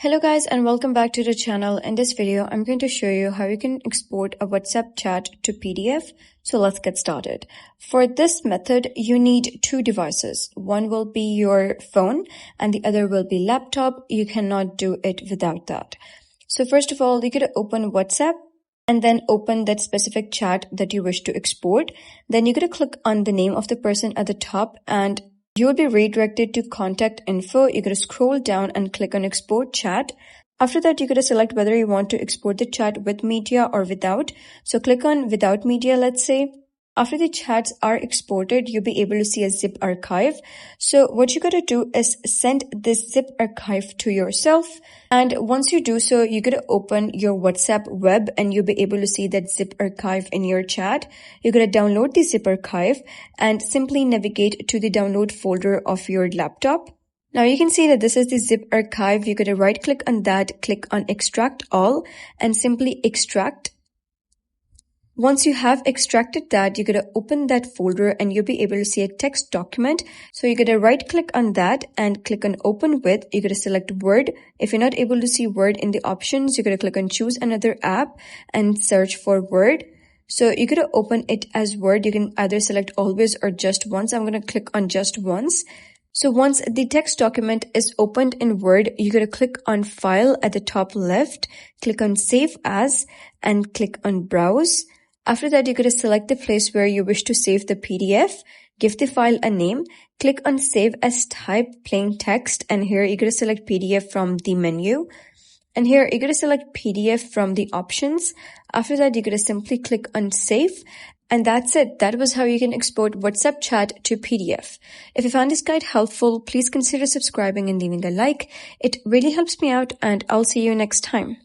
Hello guys and welcome back to the channel. In this video, I'm going to show you how you can export a WhatsApp chat to PDF. So let's get started. For this method, you need two devices. One will be your phone and the other will be laptop. You cannot do it without that. So first of all, you gotta open WhatsApp and then open that specific chat that you wish to export. Then you gotta click on the name of the person at the top and you will be redirected to contact info. You're going to scroll down and click on export chat. After that, you're going to select whether you want to export the chat with media or without. So click on without media, let's say. After the chats are exported, you'll be able to see a zip archive. So what you got to do is send this zip archive to yourself. And once you do so, you're going to open your WhatsApp web and you'll be able to see that zip archive in your chat. You're going to download the zip archive and simply navigate to the download folder of your laptop. Now you can see that this is the zip archive. You're going to right click on that, click on extract all and simply extract. Once you have extracted that, you're going to open that folder and you'll be able to see a text document. So you're going to right click on that and click on open with. You're going to select Word. If you're not able to see Word in the options, you're going to click on choose another app and search for Word. So you're going to open it as Word. You can either select always or just once. I'm going to click on just once. So once the text document is opened in Word, you're going to click on File at the top left, click on Save As and click on Browse. After that, you're going to select the place where you wish to save the PDF, give the file a name, click on Save as Type, Plain Text, and here you're going to select PDF from the menu. And here you're going to select PDF from the options. After that, you're going to simply click on Save. And that's it. That was how you can export WhatsApp chat to PDF. If you found this guide helpful, please consider subscribing and leaving a like. It really helps me out and I'll see you next time.